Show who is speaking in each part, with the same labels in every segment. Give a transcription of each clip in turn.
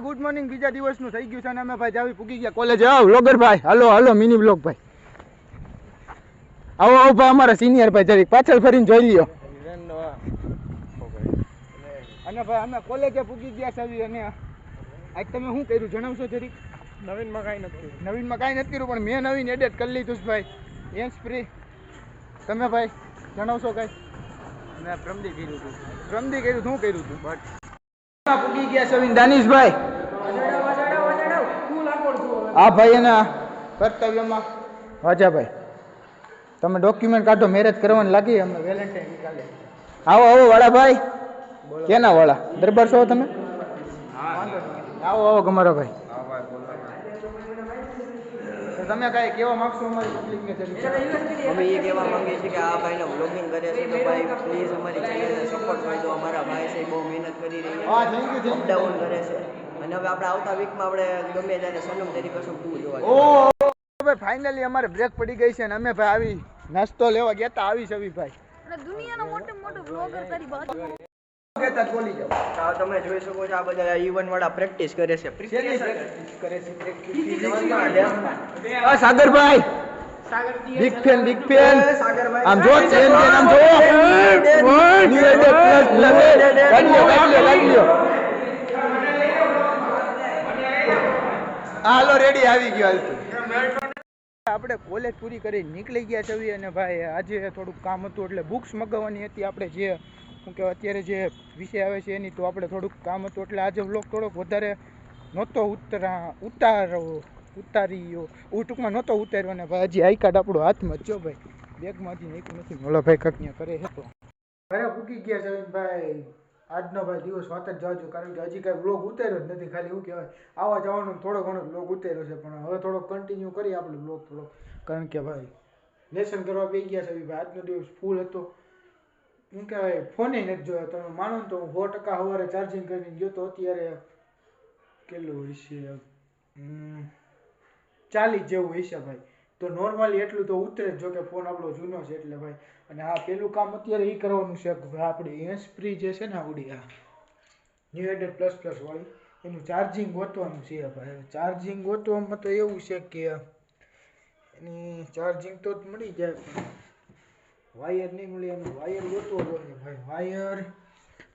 Speaker 1: Good morning બીજા દિવસનું થઈ ગયું છે અને અમે ભાઈ જાવી પૂગી ગયા કોલેજ. આવ વ્લોગર ભાઈ, હાલો હાલો મિની બ્લોગ ભાઈ. આવો આવો ભાઈ અમારા સિનિયર ભાઈ જરીક પાછળ ફરીને જોઈ લ્યો. અને ભાઈ અમે કોલેજે પૂગી ગયા છે અને આજ તમે શું કર્યું જણાવશો જરીક?
Speaker 2: નવીનમાં કાંઈ નથી
Speaker 1: કર્યું પણ મેં નવીન એડિટ કરી લીધું છે ભાઈ. Hands free. તમે ભાઈ જણાવશો કઈ?
Speaker 2: મેં પ્રમદી કર્યું હતું.
Speaker 1: શું કર્યું હતું? પૂગી ગયા છે દાનિશભાઈ. હા ભાઈ એના કર્તવ્યમાં વાજાભાઈ તમે ડોક્યુમેન્ટ કાઢો, મેરેજ કરવાની લાગી અમે વેલેન્ટાઇન નીકાળે. આવો આવો વાળાભાઈ. કેના વાળા? દરબાર છો તમે? આવો આવો ગમારો ભાઈ. તમે કઈ કેવા માંગશો અમારી પબ્લિકને?
Speaker 2: અમે એ કહેવા માંગીએ છીએ કે આ ભાઈને વ્લોગિંગ કરે છે તો ભાઈ પ્લીઝ અમારી ચેનલને સપોર્ટ કરજો. અમારા ભાઈ છે બહુ મહેનત કરી રહ્યા છે, અપડાઉન કરે છે અને હવે આપણે આવતા વીકમાં આપણે ગમે ત્યારે સનમ તેરી કસમ 2 જોવા જઈએ.
Speaker 1: ભાઈ ફાઇનલી અમારે બ્રેક પડી ગઈ છે અને અમે ભાઈ આવી નાસ્તો લેવા ગયા તા. આવી છે ભાઈ
Speaker 3: અને દુનિયાનો મોટો બ્લોગર કરી બાજુ
Speaker 2: તમે જોઈ શકો છો આ બધા ઇવેન્ટ વાળા પ્રેક્ટિસ કરે છે.
Speaker 1: સાગરભાઈ બિગ ફેન આમ જો ચેન આમ જો હાલો રેડી આવી ગયો. આપણે કોલેજ પૂરી કરી નીકળી ગયા છે અને ભાઈ આજે થોડુંક કામ હતું એટલે બુક્સ મગાવવાની હતી. આપણે જે શું કહેવાય અત્યારે જે વિષય આવે છે એની તો આપણે થોડુંક કામ હતું એટલે આજે વ્લોગ થોડોક વધારે નહોતો ઉતાર્યો અને ભાઈ હજી આઈ કાર્ડ આપણો હાથમાં જો ભાઈ બેગમાંથી નીકળ્યું નથી. ઓલા ભાઈ કાંક ત્યાં કરે છે તો ઘરે પૂકી ગયા છે ભાઈ. આજનો ભાઈ દિવસ વાત જ જાજો કારણ કે હજી કાંઈ બ્લોગ ઉતાર્યો જ નથી. ખાલી શું કહેવાય આવા જવાનો થોડો ઘણો બ્લોગ ઉતાર્યો છે પણ હવે થોડો કન્ટિન્યુ કરીએ આપણે બ્લોગ થોડો કારણ કે ભાઈ લેસન કરવા બેસી ગયા છે ભાઈ. આજનો દિવસ ફૂલ હતો. શું કહેવાય ફોને નથી જોયો. તમે માનો ને તો હું 100% સવારે ચાર્જિંગ કરીને ગયો તો અત્યારે કેટલું હશે 40 જેવું હશે ભાઈ. તો નોર્મલી એટલું તો ઉતરે જ, જો કે ફોન આપણો જૂનો છે એટલે ભાઈ. અને આ પેલું કામ અત્યારે એ કરવાનું છે કે ભાઈ આપણે હેન્ડ્સ ફ્રી જે છે ને આવડી આ ન્યુ એડેડ પ્લસ વાળી એનું ચાર્જિંગ ગોતવાનું છે ભાઈ. ચાર્જિંગ ગોતવામાં તો એવું છે કે એની ચાર્જિંગ તો મળી જાય પણ વાયર નહીં મળે. એનું વાયર ગોતવો જોઈએ ભાઈ. વાયર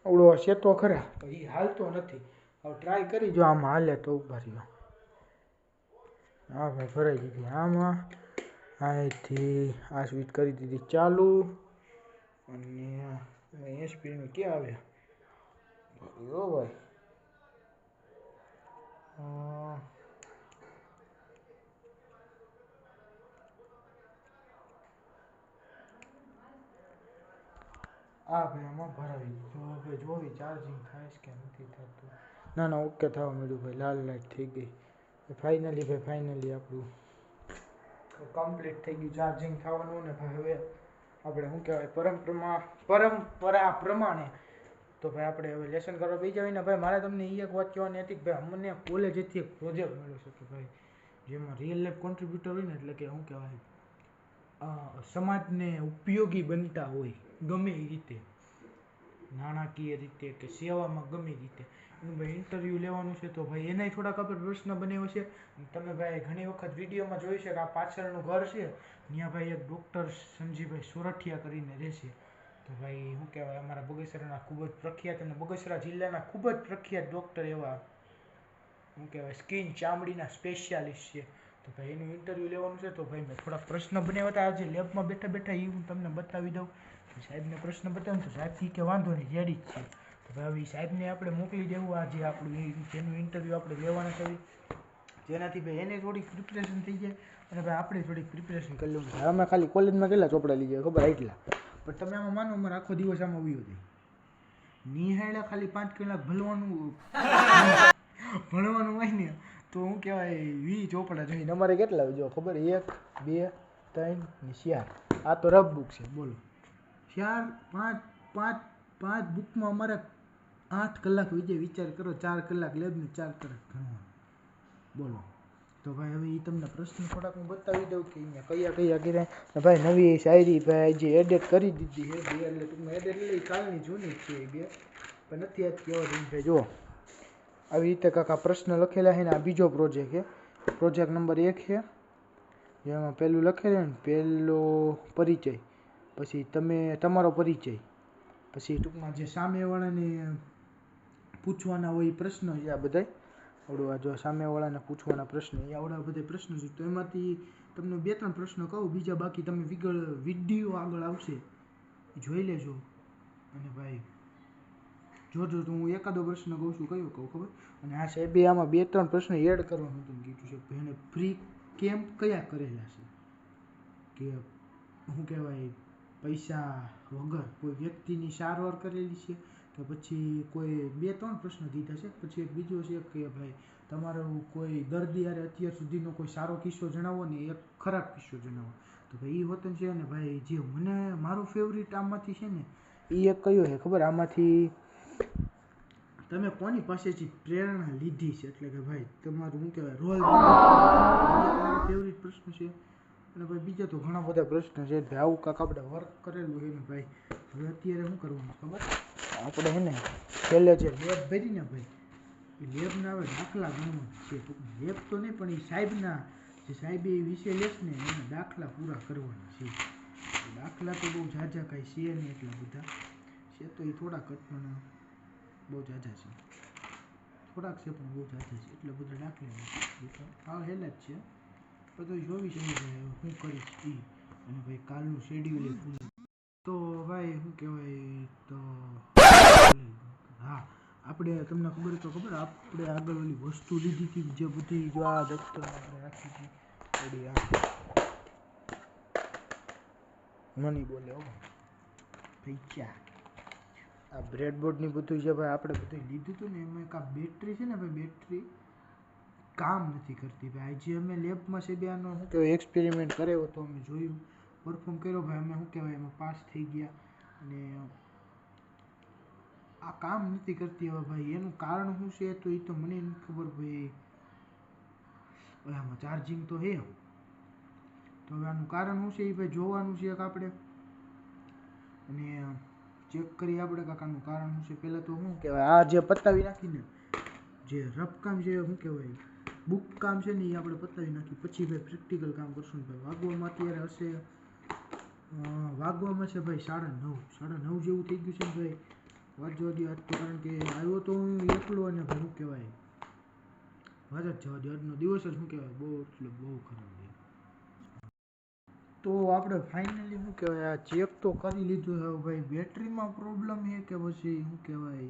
Speaker 1: આવડો છે તો ખરા તો એ હાલતો નથી. હવે ટ્રાય કરી જો આમાં હાલે તો ઉભા રહ્યો. હા ભાઈ ભરાઈ દીધી આમાં. અહીંથી આ સ્વિચ કરી દીધી ચાલુ અને એસપીનું ક્યાં આવ્યા યો ભાઈ. હા ભાઈ આમાં ભરાવી દીધું. હવે જોવી ચાર્જિંગ થાય કે નથી થતું. ના ઓકે થવા મળ્યું ભાઈ. લાલ લાઈટ થઈ ગઈ ફાઇનલી ભાઈ. ફાઇનલી આપણું કમ્પ્લીટ થઈ ગયું ચાર્જિંગ થવાનું ને ભાઈ. હવે આપણે શું કહેવાય પરંપરા પ્રમાણે તો ભાઈ આપણે હવે લેસન કરવા બેસી જઈએ ને ભાઈ. મારે તમને એ એક વાત કહેવાની હતી કે ભાઈ અમને કોલેજેથી એક પ્રોજેક્ટ મળ્યો છે કે ભાઈ જેમાં રિયલ લાઈફ કોન્ટ્રીબ્યુટર હોય ને એટલે કે શું કહેવાય સમાજને ઉપયોગી બનતા હોય ગમે એ રીતે, નાણાકીય રીતે કે સેવામાં ગમે રીતે એનું ભાઈ ઇન્ટરવ્યૂ લેવાનું છે. તો ભાઈ એનાય થોડાક આપણે પ્રશ્ન બનાવ્યો છે. તમે ભાઈ ઘણી વખત વિડીયોમાં જોયું છે કે આ પાછળનું ઘર છે ત્યાં ભાઈ એક ડૉક્ટર સંજીભાઈ સોરઠિયા કરીને રહેશે. તો ભાઈ શું કહેવાય અમારા બગસરાના ખૂબ જ પ્રખ્યાત અને બગસરા જિલ્લાના ખૂબ જ પ્રખ્યાત ડૉક્ટર એવા શું કહેવાય સ્કિન ચામડીના સ્પેશિયાલિસ્ટ છે. તો ભાઈ એનું ઇન્ટરવ્યૂ લેવાનું છે. તો ભાઈ મેં થોડાક પ્રશ્ન બનાવ્યા હતા આજે લેબમાં બેઠા એ હું તમને બતાવી દઉં. સાહેબને પ્રશ્ન બતાવું તો સાહેબ કે વાંધો નહીં રેડી જ છે. તો ભાઈ હવે સાહેબને આપણે મોકલી દેવું આજે આપણું જેનું ઇન્ટરવ્યૂ આપણે લેવાના છે જેનાથી ભાઈ એને થોડીક પ્રિપરેશન થઈ જાય અને ભાઈ આપણે થોડીક પ્રિપરેશન કરી લેવું. અમે ખાલી કોલેજમાં કેટલા ચોપડા લઈ જાય ખબર એટલા પણ તમે આમાં માનો અમારે આખો દિવસ આમાં ઉભી હતી નિહાળ્યા ખાલી 5 કલાક ભણવાનું હોય ને તો શું કહેવાય 20 ચોપડા જોઈએ. અમારે કેટલા જો ખબર 1 2 3 ને 4 આ તો રફ બુક છે બોલો. 4 5 બુકમાં અમારે 8 કલાક વિજય વિચાર કરો. 4 કલાક લેબને 4 કલાક ભણવાનું બોલો. તો ભાઈ હવે એ તમને પ્રશ્ન થોડાક હું બતાવી દઉં કે અહીંયા કયા કર્યા. ભાઈ નવી શાયરી ભાઈ જે એડિટ કરી દીધી છે એટલે ટૂંકમાં એડિટ લઈ કાલની જૂની જ છે એ બે પણ નથી આજ કહેવા દઉં ભાઈ. જુઓ આવી રીતે કાંક પ્રશ્ન લખેલા છે ને આ બીજો પ્રોજેક્ટ છે, પ્રોજેક્ટ નંબર 1 છે, જેમાં પહેલું લખેલું ને પહેલો પરિચય, પછી તમારો પરિચય, પછી ટૂંકમાં જે સામેવાળાને પૂછવાના હોય એ પ્રશ્નો છે આ બધા આવડું, આ જો સામેવાળાને પૂછવાના પ્રશ્નો એ આવડા બધા પ્રશ્નો છે. તો એમાંથી તમને 2-3 પ્રશ્નો કહું, બીજા બાકી તમે વિડીયો આગળ આવશે જોઈ લેજો. અને ભાઈ જોજો, તો હું એકાદો પ્રશ્ન કહું છું, કયો કહું ખબર? અને આ સાહેબે આમાં 2-3 પ્રશ્ન એડ કરવાનું હતું કીધું છે. એને ફ્રી કેમ્પ કયા કરેલા છે કે શું કહેવાય, પૈસા વગર કોઈ વ્યક્તિની સારવાર કરેલી છે કે પછી કોઈ 2-3 પ્રશ્ન કીધા છે. પછી એક બીજો છે કે ભાઈ તમારો કોઈ દર્દી યારે અત્યાર સુધીનો કોઈ સારો કિસ્સો જણાવો ને એક ખરાબ કિસ્સો જણાવો. તો ભાઈ એ વતન છે ને ભાઈ, જે મને મારું ફેવરિટ આમાંથી છે ને એ એક કયો છે ખબર? આમાંથી તમે કોની પાસેથી પ્રેરણા લીધી છે, એટલે કે ભાઈ તમારું શું કહેવાય રોલ તમારો ફેવરિટ પ્રશ્ન છે. અને ભાઈ બીજા તો ઘણા બધા પ્રશ્ન છે ભાઈ, આવું કાંક આપણે વર્ક કરેલું છે ને ભાઈ. હવે અત્યારે શું કરવાનું ખબર? આપણે છે ને છેલ્લે જે લેબ ભરી ને ભાઈ, એ લેબના હવે દાખલા ગણવા છે. લેબ તો નહીં પણ એ સાહેબના જે સાહેબે એ વિષય લેશ ને એના દાખલા પૂરા કરવાના છે. દાખલા તો બહુ ઝાઝા કાંઈ છે નહીં, એટલા બધા છે તો એ થોડાક જ પણ બહુ ઝાઝા છે, થોડાક છે પણ બહુ ઝાઝા છે, એટલે બધા દાખલા હા હેલા જ છે. બધું જોવી છે ભાઈ હું કરીશ એ. અને ભાઈ કાલનું શેડ્યુલ એ ફૂલ. તો ભાઈ શું કહેવાય, તો હા આપણે તમને ખબર તો ખબર, આપણે આગળ ઓલી વસ્તુ લીધી હતી જે બધી જો આ દફતર આપણે રાખી હતી ઓલી આ મની બોલે હો પૈસા, આ બ્રેડબોર્ડની બધું છે ભાઈ આપણે બધું લીધું હતું ને એમાં એક આ બેટરી છે ને ભાઈ, બેટરી કામ નથી કરતી ભાઈ. આજે અમે લેબમાં છે બે આનો શું કહેવાય એક્સપેરિમેન્ટ કર્યો હતો, અમે જોયું, પરફોર્મ કર્યો ભાઈ, અમે શું કહેવાય એમાં પાસ થઈ ગયા. અને આ કામ નથી કરતી હવે ભાઈ, એનું કારણ શું છે તો એ તો મને નથી ખબર ભાઈ. આમાં ચાર્જિંગ તો છે, તો હવે આનું કારણ શું છે એ ભાઈ જોવાનું છે આપણે, અને ચેક કરી આપણે કાંક આનું કારણ શું છે. પહેલાં તો શું કહેવાય આ જે પતાવી નાખીને જે રફ કામ છે શું કહેવાય બુક કામ છે ને એ આપણે પતાવી નાખી, પછી ભાઈ પ્રેક્ટિકલ કામ કરશું ને ભાઈ. વાગવામાં અત્યારે હશે વાગવામાં છે ભાઈ 9:30 જેવું થઈ ગયું છે ને ભાઈ. વાંચવા દે આજ તો, કારણ કે આવ્યો તો હું એકલો અને ભાઈ શું કહેવાય વાત જ જવા દે, આજનો દિવસ જ શું કહેવાય બહુ એટલે બહુ ખરાબ છે. તો આપણે ફાઇનલી શું કહેવાય આ ચેક તો કરી લીધું છે ભાઈ. બેટરીમાં પ્રોબ્લેમ છે કે પછી શું કહેવાય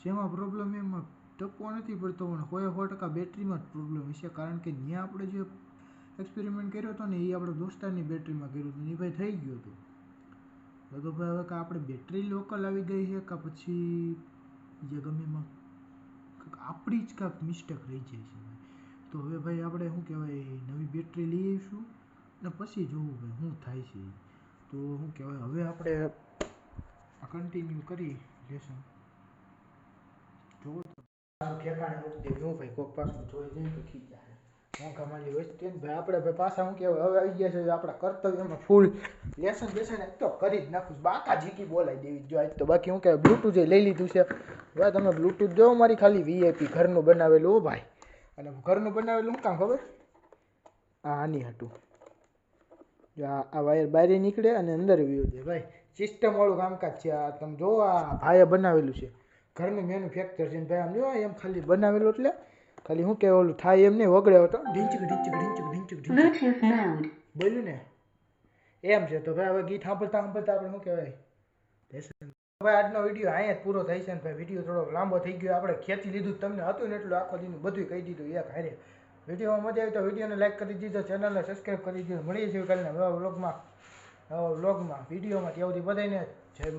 Speaker 1: શેમાં પ્રોબ્લેમ, એમાં ટપવો નથી પડતો પણ 100% બેટરીમાં જ પ્રોબ્લેમ હશે. કારણ કે ત્યાં આપણે જે એક્સપેરિમેન્ટ કર્યો હતો ને એ આપણે દોસ્તારની બેટરીમાં કર્યું હતું ને એ ભાઈ થઈ ગયું હતું. તો ભાઈ હવે કાં આપણે બેટરી લોકલ આવી ગઈ છે કાં પછી જે ગમે એમાં આપણી જ કાંઈક મિસ્ટેક રહી જાય છે. તો હવે ભાઈ આપણે શું કહેવાય નવી બેટરી લઈ આવીશું અને પછી જોવું ભાઈ શું થાય છે. તો શું કહેવાય હવે આપણે કન્ટિન્યુ કરી લેશું. જોવો ઠેકાણે મૂકી દેવું ભાઈ, કોક પાછું જોઈ જાય તો ખીચા મોંઘા માલી વસ્તુ ને ભાઈ. આપણે ભાઈ પાછા શું કહેવાય હવે આવી ગયા છે આપણા કર્તવ્યમાં ફૂલ લેસન બેસન એક તો કરી જ નાખું, બાકા ઝીકી બોલાવી દેવી જો આજ તો. બાકી શું કહેવાય બ્લૂટૂથ લઈ લીધું છે ભાઈ. તમે બ્લૂટૂથ જો મારી ખાલી VIP ઘરનું બનાવેલું હો ભાઈ. અને ઘરનું બનાવેલું શું કામ ખબર? આની હતું આ વાયર બહાર નીકળે અને અંદર વ્યૂ છે ભાઈ. સિસ્ટમ વાળું કામકાજ છે આ. તમે જો આ ભાઈએ બનાવેલું છે ઘરનું મેન્યુફેક્ચર છે ભાઈ. આમ જો એમ ખાલી બનાવેલું એટલે ખાલી શું કહેવાય ઓલું થાય એમ નહીં, વગડે હતો ઢીંચક બોલ્યું ને એમ છે. તો ભાઈ હવે ગીત સાંભળતા સાંભળતા આપણે શું કહેવાય ભાઈ આજનો વિડીયો અહીંયા જ પૂરો થાય છે ને ભાઈ. વિડીયો થોડોક લાંબો થઈ ગયો, આપણે ખેંચી લીધું તમને હતું ને એટલું આખો દીનું બધું કહી દીધું એક હારે. વિડીયોમાં મજા આવી તો વિડીયોને લાઈક કરી દીધો, ચેનલને સબસ્ક્રાઈબ કરી દીધો. મળીએ છીએ કાલના નવા વ્લોગમાં વિડીયોમાં. ત્યાં સુધી બધાને જય